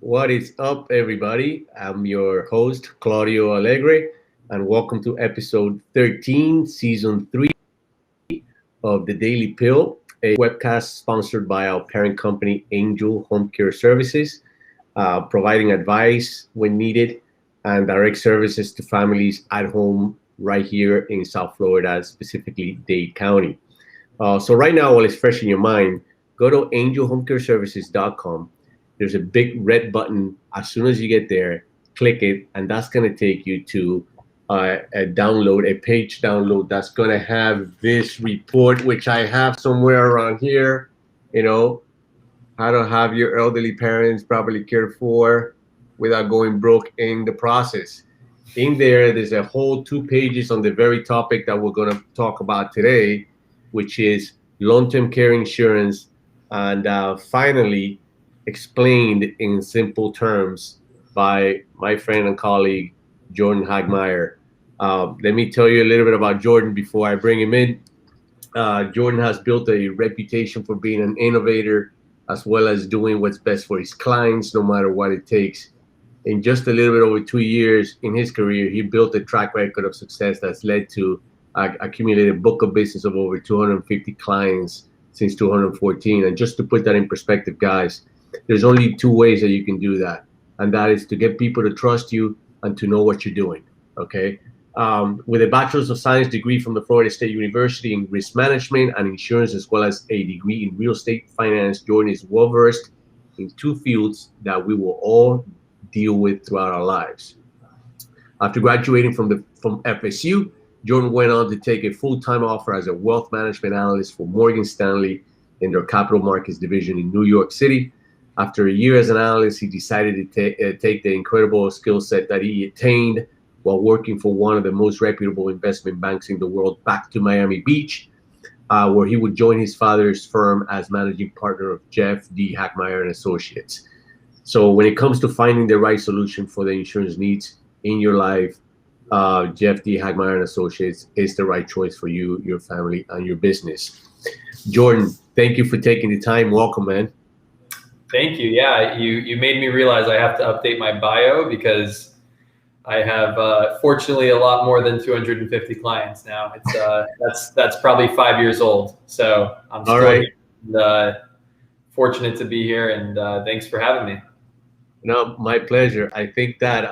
What is up, everybody? I'm your host, Claudio Alegre, and welcome to episode 13, season 3 of The Daily Pill, a webcast sponsored by our parent company, Angel Home Care Services, providing advice when needed and direct services to families at home right here in South Florida, specifically Dade County. So right now, while it's fresh in your mind, go to angelhomecareservices.com. There's a big red button. As soon as you get there, click it, and that's going to take you to a page download that's going to have this report, which I have somewhere around here. You know, how to have your elderly parents properly cared for without going broke in the process. In there, there's a whole 2 pages on the very topic that we're going to talk about today, which is long-term care insurance, and finally explained in simple terms by my friend and colleague, Jordan Hagmeyer. Let me tell you a little bit about Jordan before I bring him in. Jordan has built a reputation for being an innovator, as well as doing what's best for his clients, no matter what it takes. In just a little bit over 2 years in his career, he built a track record of success that's led to accumulated book of business of over 250 clients since 2014. And just to put that in perspective, guys, there's only 2 ways that you can do that. And that is to get people to trust you and to know what you're doing, okay? With a Bachelor's of Science degree from the Florida State University in risk management and insurance, as well as a degree in real estate finance, Jordan is well-versed in 2 fields that we will all deal with throughout our lives. After graduating from FSU, Jordan went on to take a full-time offer as a wealth management analyst for Morgan Stanley in their capital markets division in New York City. After a year as an analyst, he decided to take the incredible skill set that he attained while working for one of the most reputable investment banks in the world back to Miami Beach, where he would join his father's firm as managing partner of Jeff D. Hackmeyer and Associates. So when it comes to finding the right solution for the insurance needs in your life, Jeff D. Hackmeyer and Associates is the right choice for you, your family, and your business. Jordan, thank you for taking the time. Welcome, man. Thank you. Yeah, you made me realize I have to update my bio because I have fortunately a lot more than 250 clients now. It's that's probably 5 years old. So I'm still right. Fortunate to be here, and thanks for having me. No, my pleasure. I think that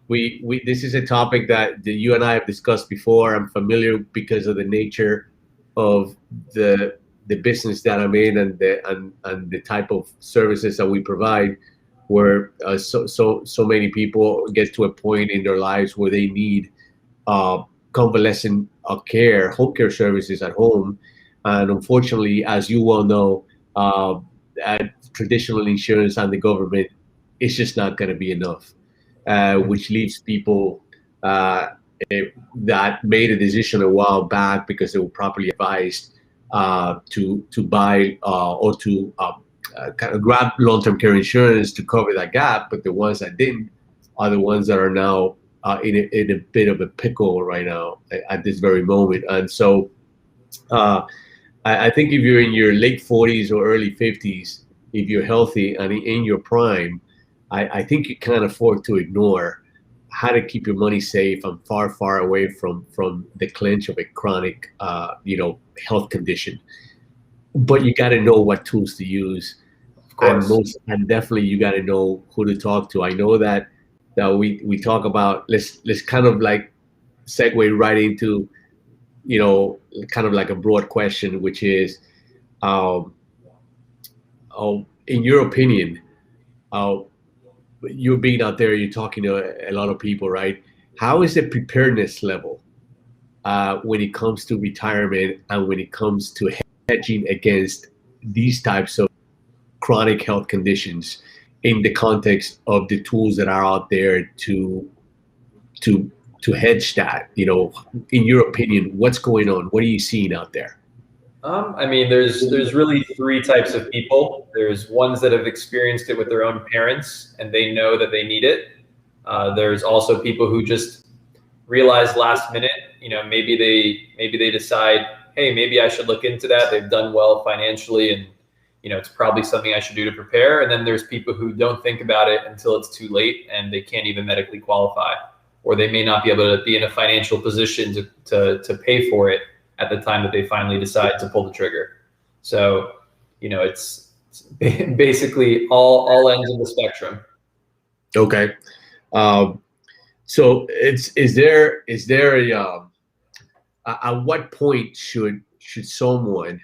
we this is a topic that you and I have discussed before. I'm familiar because of the nature of the business that I'm in and the type of services that we provide, where so many people get to a point in their lives where they need convalescent care, home care services at home. And unfortunately, as you well know, traditional insurance and the government is just not going to be enough, which leaves people that made a decision a while back because they were properly advised to buy or to kind of grab long-term care insurance to cover that gap. But the ones that didn't are the ones that are now in a bit of a pickle right now at this very moment. And so I think if you're in your late 40s or early 50s, if you're healthy and in your prime, I think you can't afford to ignore how to keep your money safe and far away from the clinch of a chronic health condition. But you got to know what tools to use, and definitely you got to know who to talk to. I know that we talk about, let's kind of like segue right into kind of like a broad question, which is in your opinion, you're being out there, you're talking to a lot of people, right? How is the preparedness level when it comes to retirement and when it comes to hedging against these types of chronic health conditions in the context of the tools that are out there to hedge that? In your opinion, what's going on? What are you seeing out there? I mean, there's really 3 types of people. There's ones that have experienced it with their own parents and they know that they need it. There's also people who just realize last minute, maybe they decide, hey, maybe I should look into that. They've done well financially and it's probably something I should do to prepare. And then there's people who don't think about it until it's too late and they can't even medically qualify, or they may not be able to be in a financial position to pay for it at the time that they finally decide to pull the trigger. So, it's basically all ends of the spectrum. Okay. So is there a at what point should someone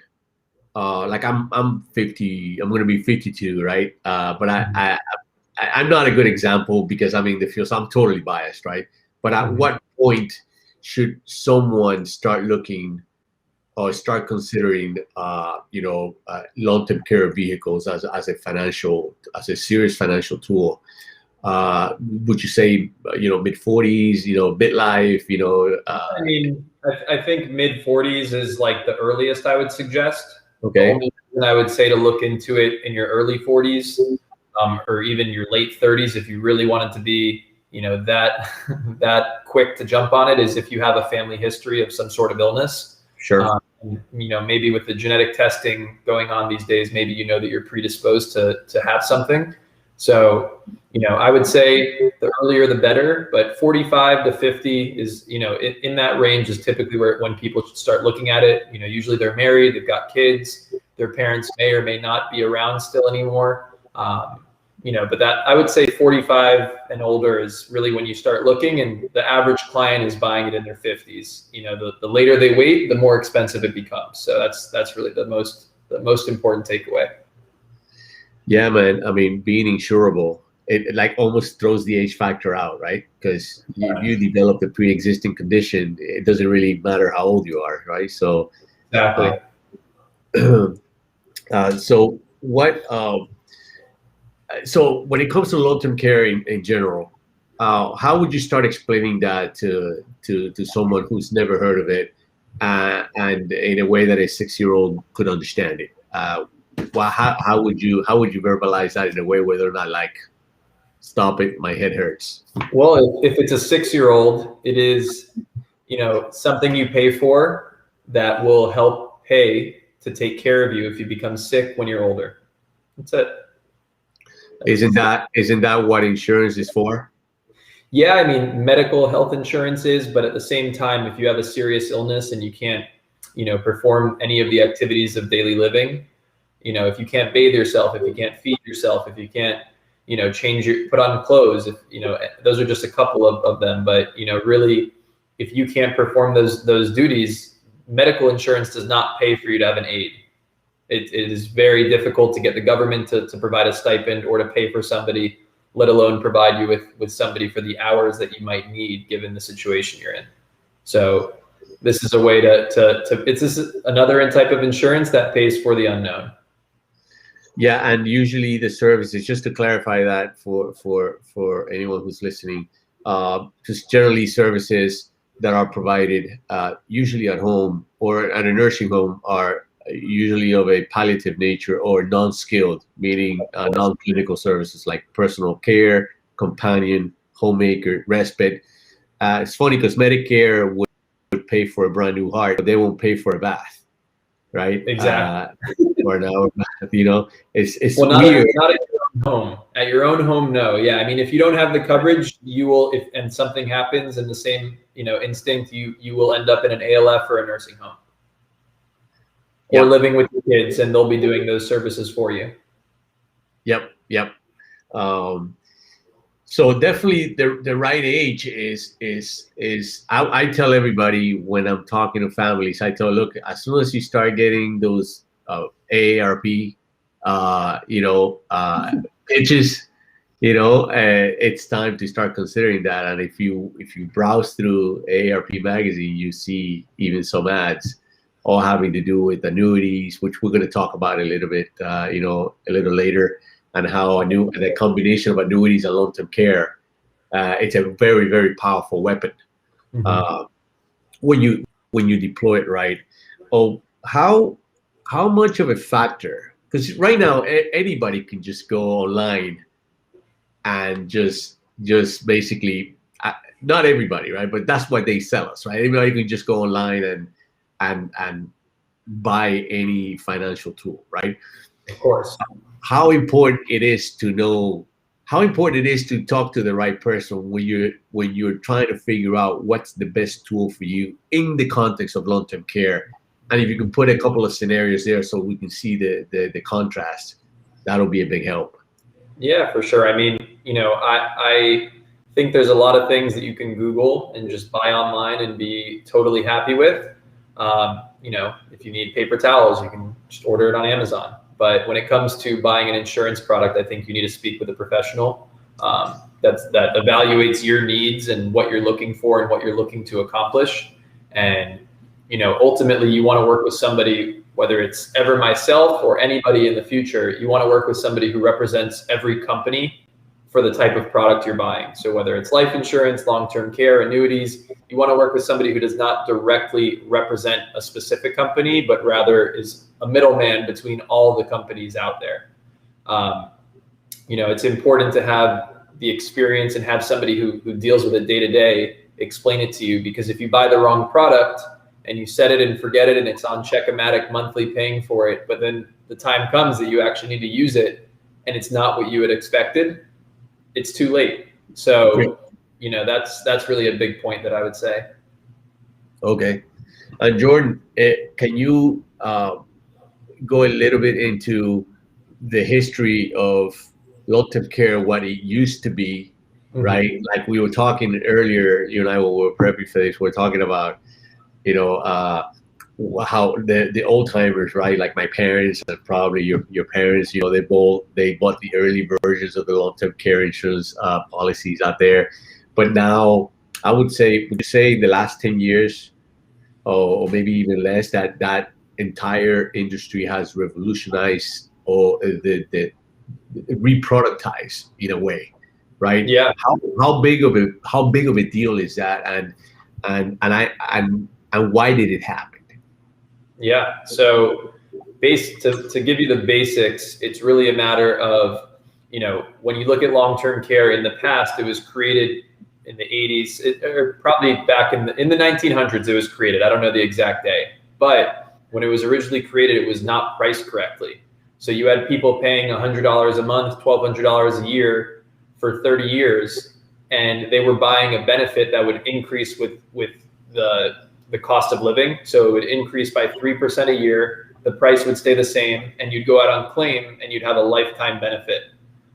like I'm 50, I'm going to be 52, right? But I'm not a good example because I'm in the field, so I'm totally biased, right? But at what point should someone start looking or start considering, long-term care vehicles as a serious financial tool? Would you say, mid-40s, midlife, I mean, I think mid-40s is like the earliest I would suggest. Okay. The only reason I would say to look into it in your early 40s, or even your late 30s, if you really wanted to be, that that quick to jump on it, is if you have a family history of some sort of illness. Sure. Maybe with the genetic testing going on these days, maybe that you're predisposed to have something. So, I would say the earlier the better, but 45 to 50 is, in that range is typically when people should start looking at it. Usually they're married, they've got kids, their parents may or may not be around still anymore. But that, I would say 45 and older is really when you start looking, and the average client is buying it in their 50s. The later they wait, the more expensive it becomes. So that's really the most important takeaway. Yeah, man. I mean, being insurable, it like almost throws the age factor out, right? Because if you develop a pre-existing condition, it doesn't really matter how old you are, right? So exactly. So what? So when it comes to long-term care in general, how would you start explaining that to someone who's never heard of it, and in a way that a 6-year-old could understand it? Well, how would you verbalize that in a way where they're not like, stop it, my head hurts? Well, if it's a 6-year-old, it is, something you pay for that will help pay to take care of you if you become sick when you're older. That's it. Isn't that what insurance is for? Yeah, I mean, medical health insurance is, but at the same time, if you have a serious illness and you can't, perform any of the activities of daily living, if you can't bathe yourself, if you can't feed yourself, if you can't, put on clothes, if, those are just a couple of them. But, really, if you can't perform those duties, medical insurance does not pay for you to have an aid. It is very difficult to get the government to provide a stipend or to pay for somebody, let alone provide you with somebody for the hours that you might need given the situation you're in. So this is a way it's just another type of insurance that pays for the unknown. Yeah, and usually the services, just to clarify that for anyone who's listening, just generally services that are provided usually at home or at a nursing home are usually of a palliative nature or non-skilled, meaning non-clinical services like personal care, companion, homemaker, respite. It's funny because Medicare would pay for a brand new heart, but they won't pay for a bath, right? Exactly. Or an hour bath, it's well, weird. Not at your own home. At your own home, no. Yeah, I mean, if you don't have the coverage, you will, and something happens in the same, instinct, you will end up in an ALF or a nursing home. Or living with your kids, and they'll be doing those services for you. Yep. So definitely the right age is I tell everybody when I'm talking to families, I tell, look, as soon as you start getting those AARP, pitches, it's time to start considering that. And if you browse through AARP magazine, you see even some ads all having to do with annuities, which we're going to talk about a little bit, a little later, and how the combination of annuities and long-term care, it's a very, very powerful weapon when you deploy it right. Oh, how much of a factor? Because right now anybody can just go online and just basically, not everybody, right? But that's what they sell us, right? Anybody can just go online and buy any financial tool, right? Of course. How important it is to know, how important it is to talk to the right person when you're trying to figure out what's the best tool for you in the context of long-term care. And if you can put a couple of scenarios there so we can see the contrast, that'll be a big help. Yeah, for sure. I mean, I think there's a lot of things that you can Google and just buy online and be totally happy with. If you need paper towels, you can just order it on Amazon. But when it comes to buying an insurance product, I think you need to speak with a professional that evaluates your needs and what you're looking for and what you're looking to accomplish. And ultimately, you want to work with somebody, whether it's ever myself or anybody in the future, you want to work with somebody who represents every company for the type of product you're buying. So whether it's life insurance, long-term care, annuities, you want to work with somebody who does not directly represent a specific company, but rather is a middleman between all the companies out there. It's important to have the experience and have somebody who deals with it day to day explain it to you, because if you buy the wrong product and you set it and forget it and it's on Check-O-Matic monthly paying for it, but then the time comes that you actually need to use it and it's not what you had expected, it's too late. So, that's really a big point that I would say. Okay. And Jordan, can you go a little bit into the history of long-term care, what it used to be, right? Like we were talking earlier, you and I were prepping for this, we're talking about, how the old timers, right? Like my parents and probably your parents, they bought the early versions of the long-term care insurance policies out there. But now I would say the last 10 years or maybe even less, that entire industry has revolutionized or the reproductized in a way, right? Yeah. How big of a deal is that, and why did it happen? Yeah. So to give you the basics, it's really a matter of, when you look at long-term care in the past, it was created in the 80s, or probably back in the 1900s, it was created. I don't know the exact day, but when it was originally created, it was not priced correctly. So you had people paying $100 a month, $1,200 a year for 30 years, and they were buying a benefit that would increase with the cost of living. So it would increase by 3% a year. The price would stay the same, and you'd go out on claim and you'd have a lifetime benefit.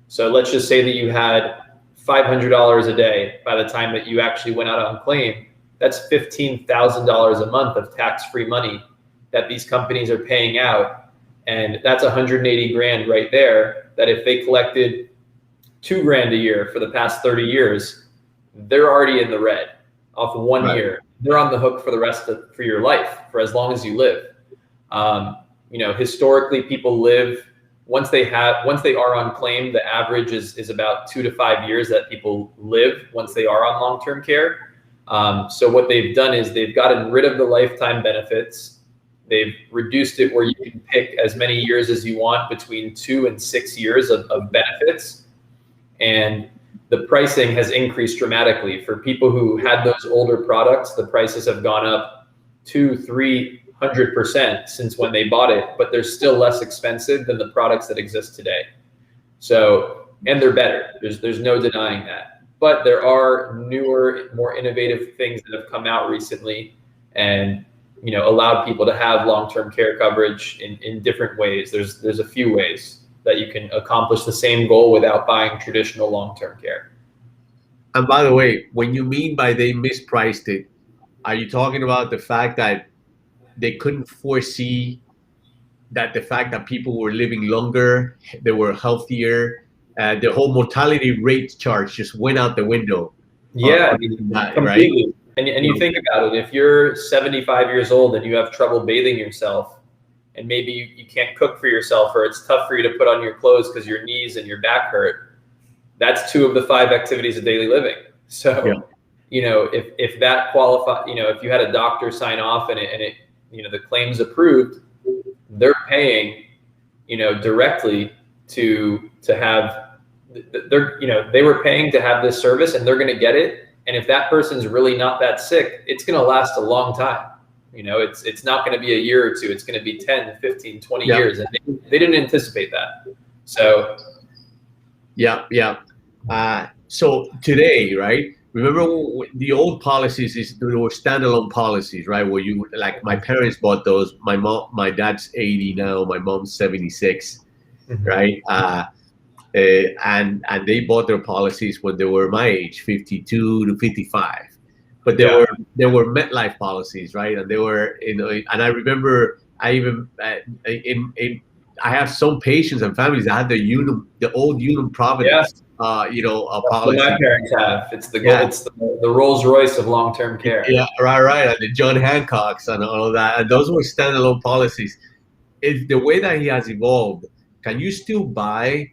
So let's just say that you had $500 a day by the time that you actually went out on claim. That's $15,000 a month of tax-free money that these companies are paying out. And that's 180 grand right there, that if they collected $2,000 a year for the past 30 years, they're already in the red off of 1 year. They're on the hook for the rest for your life, for as long as you live. Historically, people live, once they are on claim, the average is about 2 to 5 years that people live once they are on long-term care. So what they've done is they've gotten rid of the lifetime benefits. They've reduced it where you can pick as many years as you want, between 2 and 6 years of benefits. And the pricing has increased dramatically. For people who had those older products, the prices have gone up 200-300% since when they bought it, but they're still less expensive than the products that exist today. So, and they're better. There's no denying that. But there are newer, more innovative things that have come out recently and allowed people to have long-term care coverage in different ways. There's a few ways that you can accomplish the same goal without buying traditional long-term care. And by the way, when you mean by they mispriced it, are you talking about the fact that they couldn't foresee that the fact that people were living longer, they were healthier, the whole mortality rate charge just went out the window? Yeah, completely. Right? And you think about it, if you're 75 years old and you have trouble bathing yourself, and maybe you can't cook for yourself, or it's tough for you to put on your clothes because your knees and your back hurt, that's 2 of the 5 activities of daily living. So, if that qualify, if you had a doctor sign off and it the claim's approved, they're paying, directly to have, they were paying to have this service, and they're going to get it. And if that person's really not that sick, it's going to last a long time. It's not going to be a year or two. It's going to be 10, 15, 20 Yeah. years. And they didn't anticipate that. So Yeah, yeah. So today, right? Remember the old policies there were standalone policies, right? Where you like my parents bought those. My dad's 80 now. My mom's 76, right? And they bought their policies when they were my age, 52 to 55. But there were MetLife policies, right? And they were, and I remember I even I have some patients and families that had the old Unum Providence, what policy. my parents have. It's the Yeah. it's the Rolls Royce of long-term care. Yeah, right, and the John Hancocks and all of that, and those were standalone policies. Is the way that he has evolved, can you still buy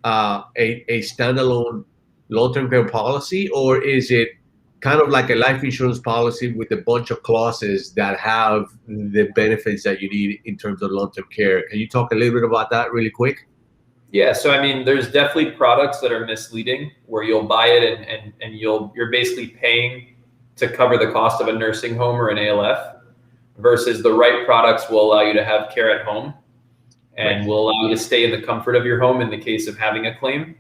a standalone long-term care policy, or is it kind of like a life insurance policy with a bunch of clauses that have the benefits that you need in terms of long-term care? Can you talk a little bit about that really quick? Yeah, so I mean, there's definitely products that are misleading where you'll buy it and you're basically paying to cover the cost of a nursing home or an ALF, versus the right products will allow you to have care at home and will allow you to stay in the comfort of your home in the case of having a claim,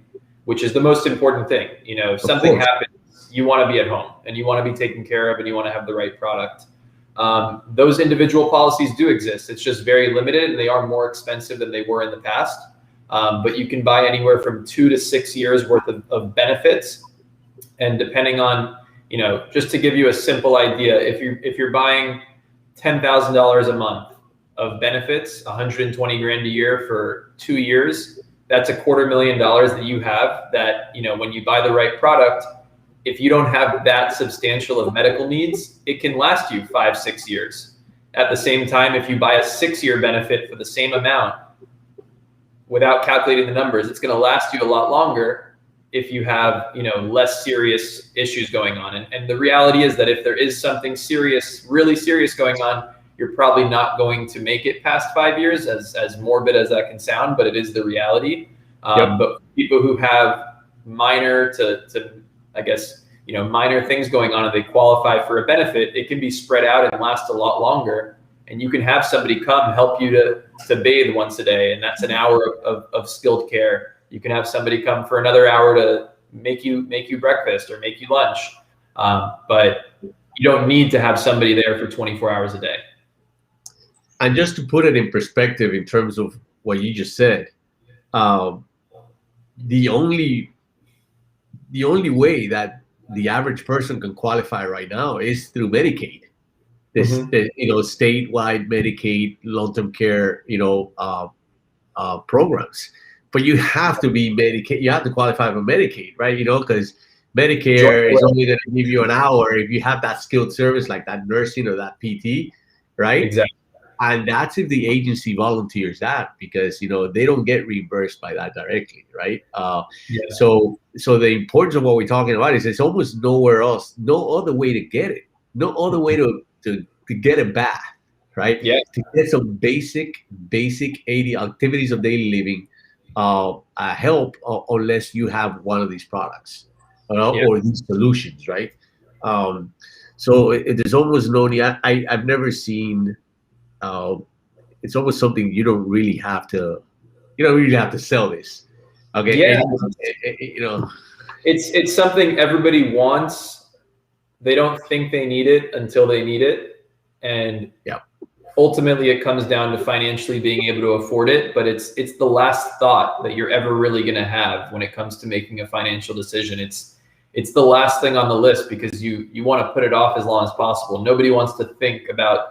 which is the most important thing. If something happens, you want to be at home and you want to be taken care of and you want to have the right product. Those individual policies do exist. It's just very limited and they are more expensive than they were in the past. But you can buy anywhere from 2 to 6 years worth of benefits. And depending on, just to give you a simple idea, if you're buying $10,000 a month of benefits, 120 grand a year for 2 years, that's $250,000 that you have that, when you buy the right product, if you don't have that substantial of medical needs, it can last you 5, 6 years. At the same time, if you buy a 6-year benefit for the same amount, without calculating the numbers, it's going to last you a lot longer if you have, less serious issues going on. And the reality is that if there is something serious, really serious going on, you're probably not going to make it past 5 years, as morbid as that can sound, but it is the reality. But people who have minor to I guess, minor things going on and they qualify for a benefit, it can be spread out and last a lot longer. And you can have somebody come help you to bathe once a day, and that's an hour of skilled care. You can have somebody come for another hour to make you breakfast or make you lunch. But you don't need to have somebody there for 24 hours a day. And just to put it in perspective in terms of what you just said, the only way that the average person can qualify right now is through Medicaid. This, statewide Medicaid long-term care, programs. But you have to be Medicaid. You have to qualify for Medicaid, right? Because Medicare is only going to give you an hour if you have that skilled service like that nursing or that PT, right? Exactly. And that's if the agency volunteers that, because they don't get reimbursed by that directly, right? So the importance of what we're talking about is it's almost nowhere else, no other way to get it, no other way to get a bath, right? Yeah. To get some basic 80 activities of daily living help, unless you have one of these products or these solutions, right? So there's almost no need. I've never seen. It's almost something you don't really have to sell this. Okay. Yeah. And, it's something everybody wants. They don't think they need it until they need it. And ultimately it comes down to financially being able to afford it. But it's the last thought that you're ever really going to have when it comes to making a financial decision. It's the last thing on the list because you want to put it off as long as possible. Nobody wants to think about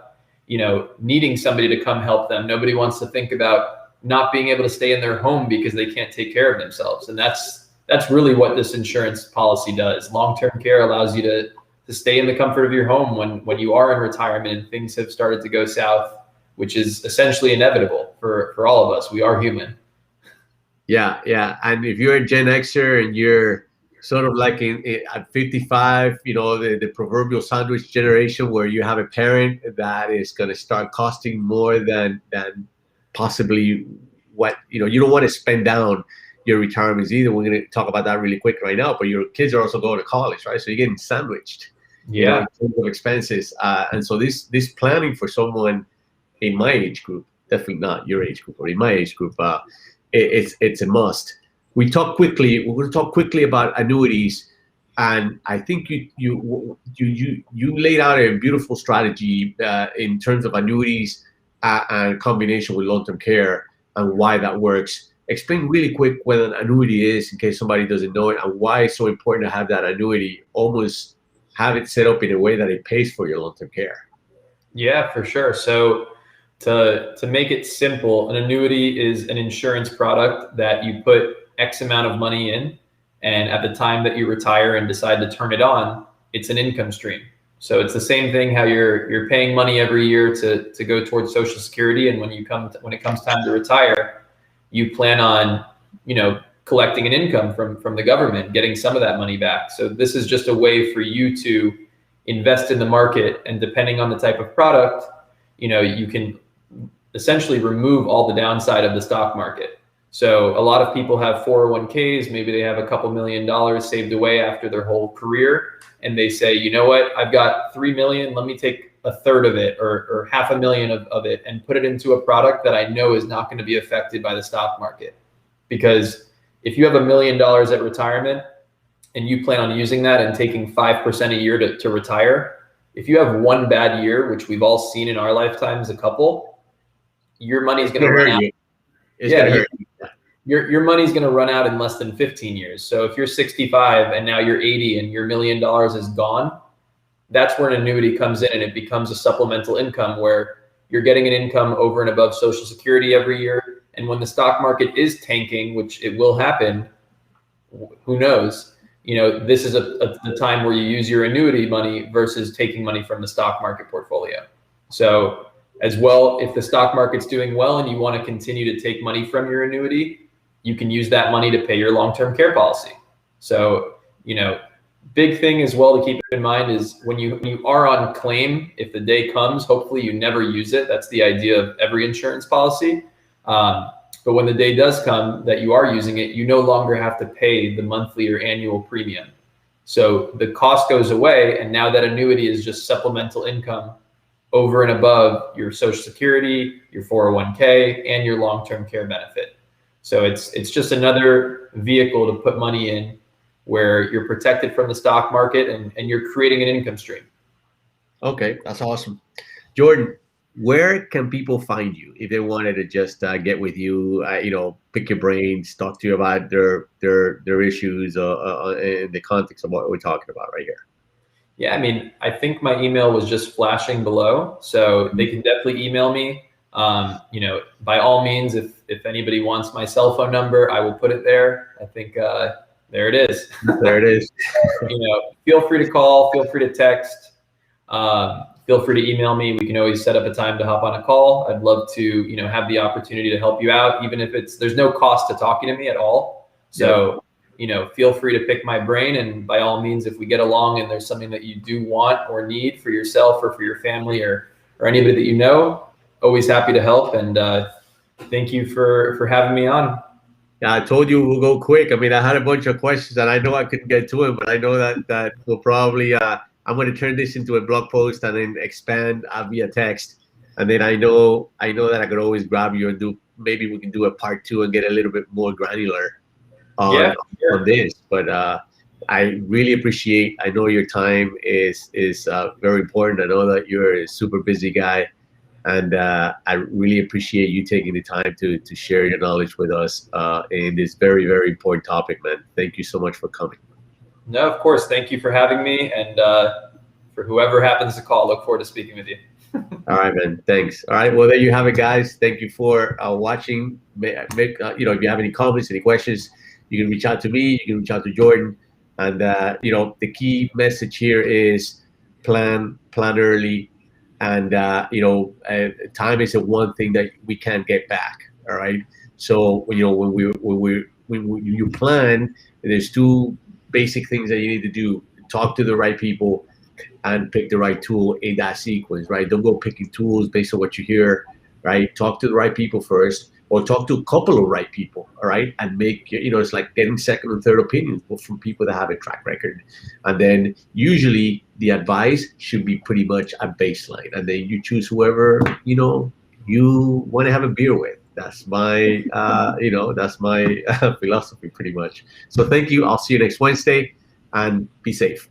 needing somebody to come help them. Nobody wants to think about not being able to stay in their home because they can't take care of themselves. And that's really what this insurance policy does. Long-term care allows you to stay in the comfort of your home when you are in retirement and things have started to go south, which is essentially inevitable for all of us. We are human. Yeah. And if you're a Gen Xer and you're sort of like at 55, the proverbial sandwich generation where you have a parent that is going to start costing more than possibly what, you don't want to spend down your retirements either. We're going to talk about that really quick right now, but your kids are also going to college, right? So you're getting sandwiched. Yeah. in terms of expenses. And so this planning for someone in my age group, definitely not your age group, or in my age group, it's a must. We're going to talk quickly about annuities, and I think you laid out a beautiful strategy in terms of annuities and combination with long-term care and why that works. Explain really quick what an annuity is in case somebody doesn't know it, and why it's so important to have that annuity, almost have it set up in a way that it pays for your long-term care. Yeah, for sure. So to make it simple, an annuity is an insurance product that you put X amount of money in, and at the time that you retire and decide to turn it on, it's an income stream. So it's the same thing how you're paying money every year to go towards Social Security, and when it comes time to retire, you plan on, collecting an income from the government, getting some of that money back. So this is just a way for you to invest in the market, and depending on the type of product, you can essentially remove all the downside of the stock market. So a lot of people have 401ks, maybe they have a couple $1 million saved away after their whole career, and they say, you know what, I've got 3 million, let me take a third of it, or $500,000 of it, and put it into a product that I know is not going to be affected by the stock market. Because if you have $1 million at retirement and you plan on using that and taking 5% a year to retire, if you have one bad year, which we've all seen in our lifetimes, a couple, your money is going to run out. Your money's going to run out in less than 15 years. So if you're 65 and now you're 80 and your $1 million is gone, that's where an annuity comes in, and it becomes a supplemental income where you're getting an income over and above Social Security every year. And when the stock market is tanking, which it will happen, who knows? This is the time where you use your annuity money versus taking money from the stock market portfolio. So as well, if the stock market's doing well and you want to continue to take money from your annuity, you can use that money to pay your long-term care policy. So, big thing as well to keep in mind is when you are on claim, if the day comes, hopefully you never use it. That's the idea of every insurance policy. But when the day does come that you are using it, you no longer have to pay the monthly or annual premium. So the cost goes away, and now that annuity is just supplemental income over and above your Social Security, your 401k, and your long-term care benefit. So it's just another vehicle to put money in where you're protected from the stock market and you're creating an income stream. Okay, that's awesome. Jordan, where can people find you if they wanted to just get with you, pick your brains, talk to you about their issues in the context of what we're talking about right here? Yeah, I think my email was just flashing below, so they can definitely email me. By all means, if anybody wants my cell phone number, I will put it there. I think there it is. There it is. Feel free to call, feel free to text, feel free to email me. We can always set up a time to hop on a call. I'd love to, have the opportunity to help you out, even if there's no cost to talking to me at all. So, feel free to pick my brain, and by all means, if we get along and there's something that you do want or need for yourself or for your family or anybody that you know, always happy to help. And thank you for having me on. Yeah, I told you we'll go quick. I had a bunch of questions and I know I couldn't get to them, but I know that we'll probably, I'm going to turn this into a blog post and then expand via text. And then I know that I could always grab you and maybe we can do a part 2 and get a little bit more granular on this. But I really appreciate, I know your time is very important. I know that you're a super busy guy. And I really appreciate you taking the time to share your knowledge with us in this very, very important topic, man. Thank you so much for coming. No, of course. Thank you for having me. And for whoever happens to call, look forward to speaking with you. All right, man. Thanks. All right. Well, there you have it, guys. Thank you for watching. If you have any comments, any questions, you can reach out to me. You can reach out to Jordan. And, the key message here is plan early. And, time is the one thing that we can't get back. All right. So, when you plan, there's 2 basic things that you need to do. Talk to the right people and pick the right tool in that sequence, right? Don't go picking tools based on what you hear, right? Talk to the right people first. or talk to a couple of right people, all right, and make, it's like getting second and third opinions from people that have a track record. And then usually the advice should be pretty much a baseline, and then you choose whoever you want to have a beer with. That's my that's my philosophy pretty much. So thank you. I'll see you next Wednesday, and be safe.